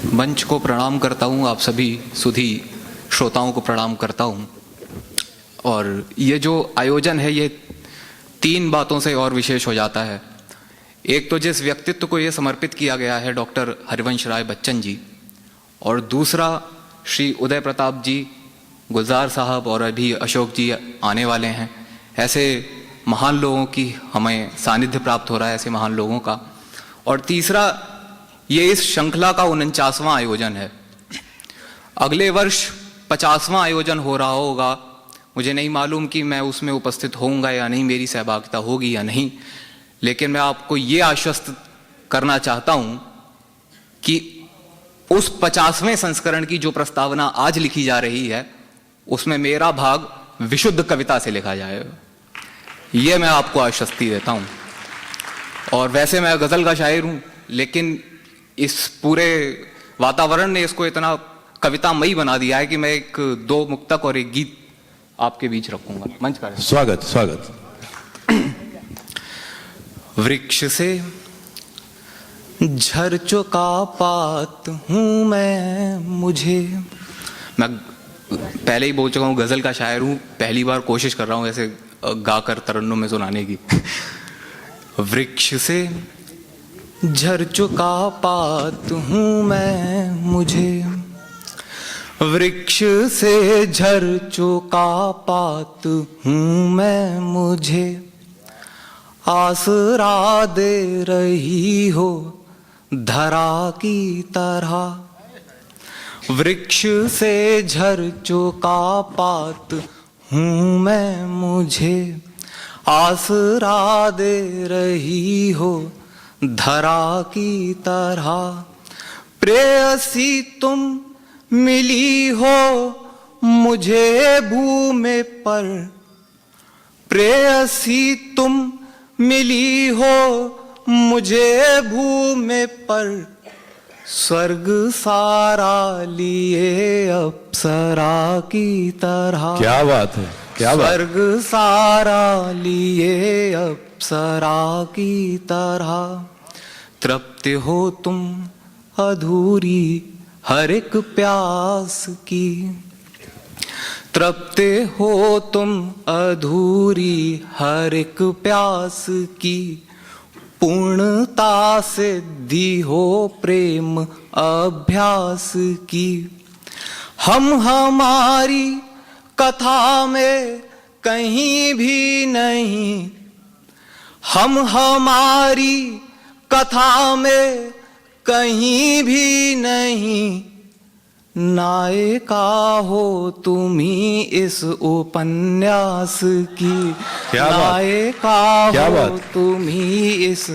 मंच को प्रणाम करता हूँ, आप सभी सुधी श्रोताओं को प्रणाम करता हूँ। और ये जो आयोजन है ये 3 बातों से और विशेष हो जाता है। एक तो जिस व्यक्तित्व को ये समर्पित किया गया है डॉक्टर हरिवंश राय बच्चन जी, और दूसरा श्री उदय प्रताप जी, गुलजार साहब और अभी अशोक जी आने वाले हैं। ऐसे महान लोगों की हमें सानिध्य प्राप्त हो रहा है, ऐसे महान लोगों का। और तीसरा, ये इस श्रृंखला का 49वां आयोजन है। अगले वर्ष 50वां आयोजन हो रहा होगा, मुझे नहीं मालूम कि मैं उसमें उपस्थित होऊंगा या नहीं, मेरी सहभागिता होगी या नहीं, लेकिन मैं आपको ये आश्वस्त करना चाहता हूं कि उस 50वें संस्करण की जो प्रस्तावना आज लिखी जा रही है उसमें मेरा भाग विशुद्ध कविता से लिखा जाएगा, ये मैं आपको आश्वस्ति देता हूं। और वैसे मैं गजल का शायर हूं, लेकिन इस पूरे वातावरण ने इसको इतना कवितामयी बना दिया है कि मैं 2 मुक्तक और 1 गीत आपके बीच रखूंगा। मंच का स्वागत स्वागत। वृक्ष से झर चुका पात हूं मैं पहले ही बोल चुका हूं, गजल का शायर हूं, पहली बार कोशिश कर रहा हूं ऐसे गाकर तरन्नुम में सुनाने की। वृक्ष से झर चुका पात हूं वृक्ष से झर चुका पात हूं मुझे आसरा दे रही हो धरा की तरह। वृक्ष से झर चुका पात हूं मुझे आसरा दे रही हो धरा की तरह। प्रेयसी तुम मिली हो मुझे भूमि पर, प्रेयसी तुम मिली हो मुझे भूमि पर, स्वर्ग सारा लिए अप्सरा की तरह। क्या बात है, क्या बात। स्वर्ग सारा लिए अप्सरा की तरह। तृप्त हो तुम अधूरी हर एक प्यास की, तृप्त हो तुम अधूरी हर एक प्यास की। पूर्णता सिद्धि हो प्रेम अभ्यास की। हम हमारी कथा में कहीं भी नहीं, हम हमारी कथा में कहीं भी नहीं, नायिका हो तुम्ही इस उपन्यास की। नायिका हो तुम्ही इस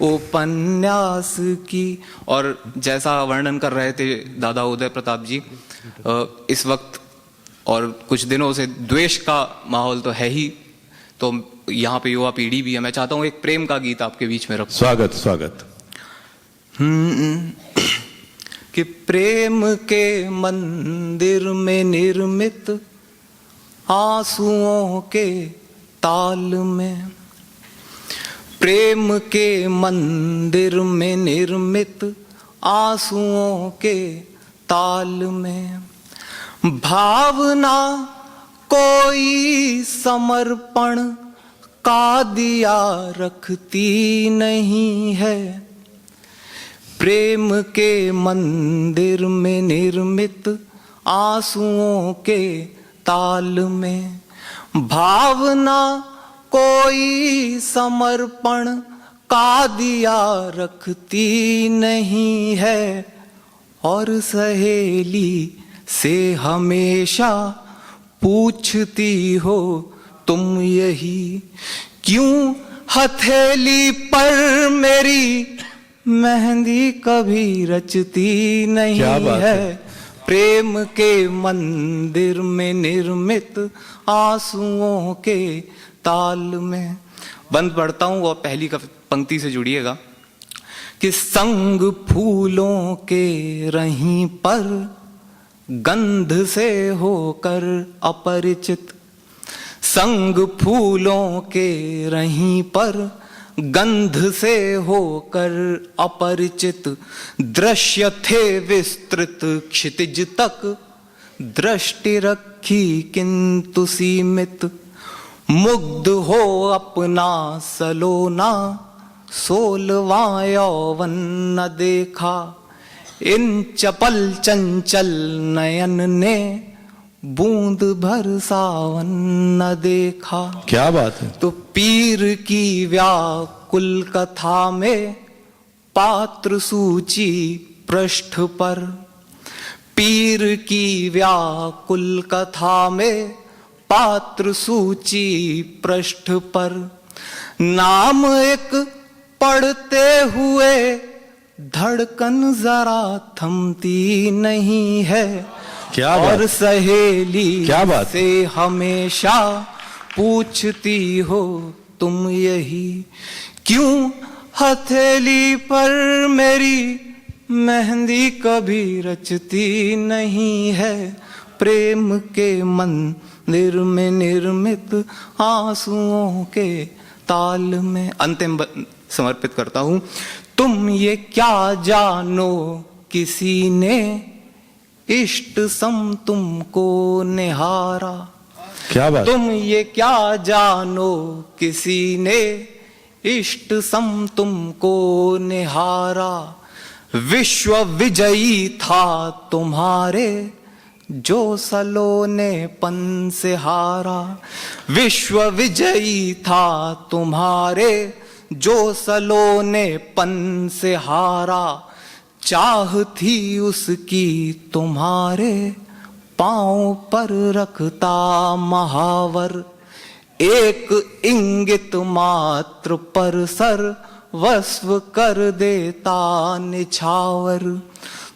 उपन्यास की। और जैसा वर्णन कर रहे थे दादा उदय प्रताप जी, इस वक्त और कुछ दिनों से द्वेष का माहौल तो है ही, तो यहाँ पे युवा पीढ़ी भी है। मैं चाहता हूँ एक प्रेम का गीत आपके बीच में रखूं। स्वागत स्वागत। कि प्रेम के मंदिर में निर्मित आंसुओं के ताल में, प्रेम के मंदिर में निर्मित आंसुओं के ताल में, भावना कोई समर्पण का दिया रखती नहीं है। प्रेम के मंदिर में निर्मित आंसुओं के ताल में, भावना कोई समर्पण का दिया रखती नहीं है। और सहेली से हमेशा पूछती हो तुम यही, क्यों हथेली पर मेरी मेहंदी कभी रचती नहीं है। प्रेम के मंदिर में निर्मित आंसुओं के ताल में। बंद पढ़ता हूं और पहली पंक्ति से जुड़िएगा कि संग फूलों के रहीं पर गंध से होकर अपरिचित, संग फूलों के रहीं पर गंध से होकर अपरिचित, दृश्य थे विस्तृत क्षितिज तक, दृष्टि रखी किंतु सीमित, मुग्ध हो अपना सलोना, 16वां यौवन न देखा, इन चपल चंचल नयन ने बूंद भर सावन न देखा। क्या बात है। तो पीर की व्याकुल कथा में पात्र सूची पृष्ठ पर, पीर की व्याकुल कथा में पात्र सूची पृष्ठ पर, नाम एक पढ़ते हुए धड़कन जरा थमती नहीं है। क्या और बात? सहेली क्या बात? से हमेशा पूछती हो तुम यही, क्यों हथेली पर मेरी मेहंदी कभी रचती नहीं है। प्रेम के मंदिर में निर्मित आंसुओं के ताल में अंतिम समर्पित करता हूं। तुम ये क्या जानो किसी ने इष्ट सम तुमको निहारा। क्या बात। तुम ये क्या जानो किसी ने इष्ट सम तुमको निहारा। विश्व विजयी था तुम्हारे जो सलोने पन से हारा। विश्व विजयी था तुम्हारे जो सलोने पन से हारा। चाह थी उसकी तुम्हारे पांव पर रखता महावर। एक इंगित मात्र पर सर वस्व कर देता निछावर।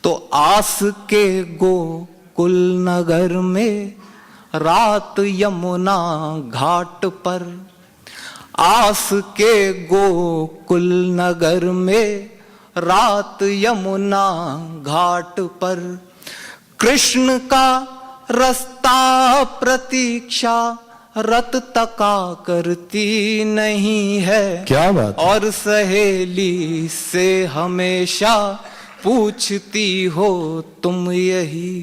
तो आस के गोकुल नगर में रात यमुना घाट पर। आस के गोकुल नगर में रात यमुना घाट पर। कृष्ण का रास्ता प्रतीक्षा रत तका करती नहीं है। क्या बात। और सहेली से हमेशा पूछती हो तुम यही,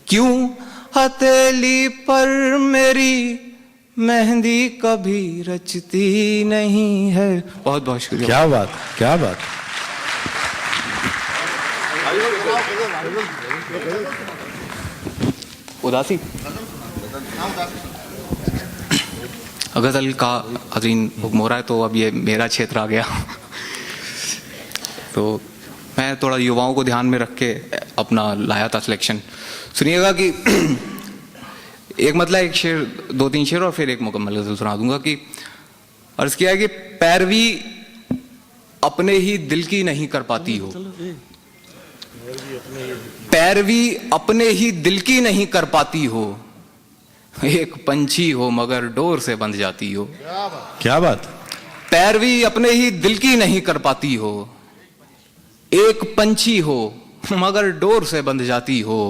क्यों हथेली पर मेरी मेहंदी कभी रचती नहीं है। बहुत बहुत शुक्रिया। क्या बात, क्या बात। उदासी गजल का अजीम हुक्म हो रहा है, तो अब ये मेरा क्षेत्र आ गया। तो मैं थोड़ा युवाओं को ध्यान में रख के अपना लाया था सिलेक्शन। सुनिएगा कि एक मतलब एक शेर, दो तीन शेर और फिर एक मुकम्मल गजल सुना दूंगा। कि अर्ज किया है कि पैरवी अपने ही दिल की नहीं कर पाती हो। पैरवी अपने ही दिल की नहीं कर पाती हो। एक पंछी हो मगर डोर से बंध जाती हो। क्या बात। पैरवी अपने ही दिल की नहीं कर पाती हो। एक पंछी हो मगर डोर से बंध जाती हो।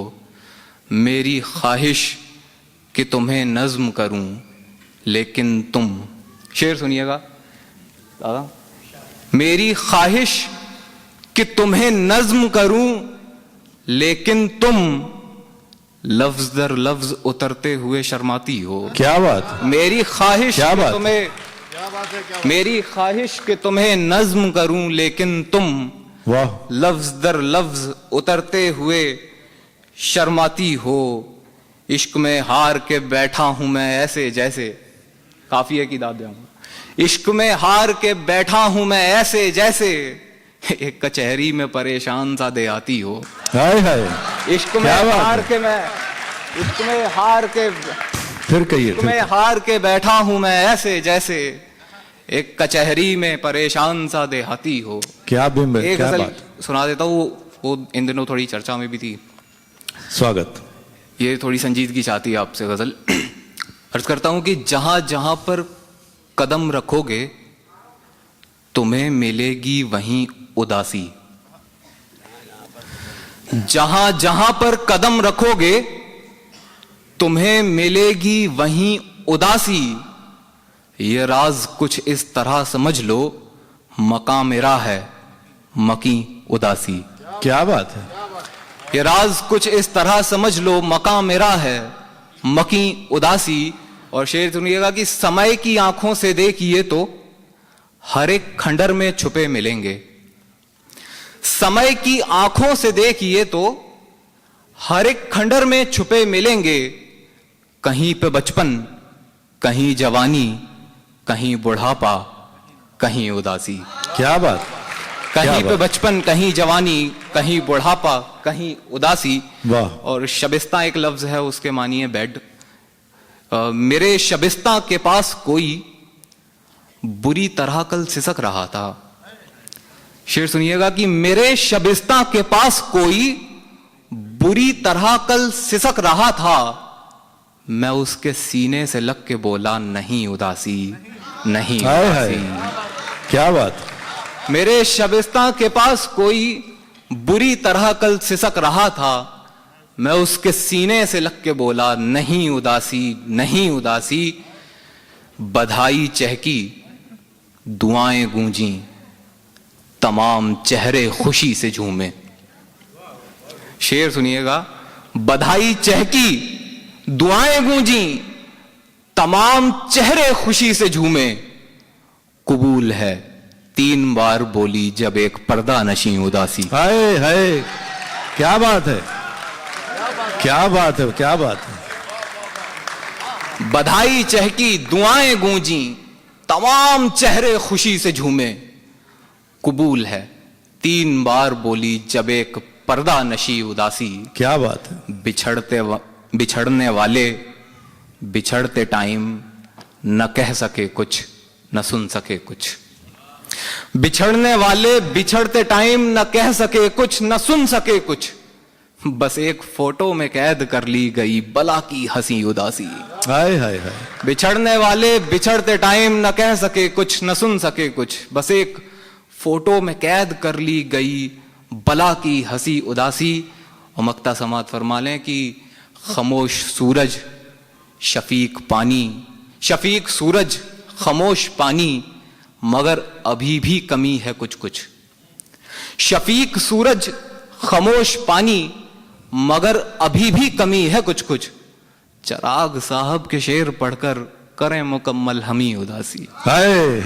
मेरी ख्वाहिश कि तुम्हें नज्म करूं लेकिन तुम, शेर सुनिएगा दादा। मेरी ख्वाहिश कि तुम्हें नज्म करूं लेकिन तुम लफ्ज दर लफ्ज उतरते हुए शर्माती हो। क्या बात। मेरी ख्वाहिश क्या कि बात। तुम्हें मेरी ख्वाहिश कि तुम्हें नज्म करूं लेकिन तुम वाह। लफ्ज दर लफ्ज उतरते हुए शर्माती हो। इश्क में हार के बैठा हूं मैं ऐसे जैसे, काफिये की दाद दूंगा। इश्क में हार के बैठा हूं मैं ऐसे जैसे एक कचहरी में परेशान सा दे आती हो। हाय हाय। इश्क में हार के मैं, इश्क में हार के, फिर कहिए। इश्क में हार के बैठा हूं मैं ऐसे जैसे एक कचहरी में परेशान सा देहाती हो। क्या बिंब, एक क्या गजल बात। सुना देता हूँ, वो इन दिनों थोड़ी चर्चा में भी थी। स्वागत। ये थोड़ी संजीदगी चाहती है आपसे गजल। अर्ज करता हूं कि जहां जहां पर कदम रखोगे तुम्हें मिलेगी वहीं उदासी। जहां जहां पर कदम रखोगे तुम्हें मिलेगी वहीं उदासी। ये राज कुछ इस तरह समझ लो, मकाम मेरा है मकी उदासी। क्या बात है। ये राज कुछ इस तरह समझ लो, मकाम मेरा है मकी उदासी। और शेर सुनिएगा कि समय की आंखों से देखिए तो हर एक खंडर में छुपे मिलेंगे। समय की आंखों से देखिए तो हर एक खंडर में छुपे मिलेंगे। कहीं पे बचपन, कहीं जवानी, कहीं बुढ़ापा, कहीं उदासी। क्या बात। कहीं पे बचपन, कहीं जवानी, कहीं बुढ़ापा, कहीं उदासी। वाह। और शबिस्ता एक लफ्ज है, उसके मानिए बेड। मेरे शबिस्ता के पास कोई बुरी तरह कल सिसक रहा था। शेर सुनिएगा कि मेरे शबिस्ता के पास कोई बुरी तरह कल सिसक रहा था। मैं उसके सीने से लग के बोला नहीं उदासी, नहीं हाय उदासी। हाय। क्या बात। मेरे शबिस्ता के पास कोई बुरी तरह कल सिसक रहा था। मैं उसके सीने से लग के बोला नहीं उदासी, नहीं उदासी। बधाई चहकी, दुआएं गूंजी, तमाम चेहरे खुशी से झूमे। शेर सुनिएगा, बधाई चहकी, दुआएं गूंजी, तमाम चेहरे खुशी से झूमे। कबूल है 3 बार बोली जब एक पर्दा नशी उदासी। हाय हाय। क्या बात है, क्या बात है, क्या बात है। बधाई चहकी, दुआएं गूंजी, तमाम चेहरे खुशी से झूमे। कबूल है 3 बार बोली जब एक पर्दा नशी उदासी। क्या बात है। बिछड़ने वाले बिछड़ते टाइम न कह सके कुछ, न सुन सके कुछ। बिछड़ने वाले बिछड़ते टाइम न कह सके कुछ, न सुन सके कुछ। बस एक फोटो में कैद कर ली गई बला की हंसी उदासी। हाय हाय हाय। बिछड़ने वाले बिछड़ते टाइम न कह सके कुछ, न सुन सके कुछ। बस एक फोटो में कैद कर ली गई बला की हंसी उदासी। और मक्ता समात फरमा लें कि खामोश सूरज, शफीक पानी, शफीक सूरज, खामोश पानी, मगर अभी भी कमी है कुछ कुछ। शफीक सूरज, खामोश पानी, मगर अभी भी कमी है कुछ कुछ। चिराग साहब के शेर पढ़कर करें मुकम्मल हमी उदासी। हाय।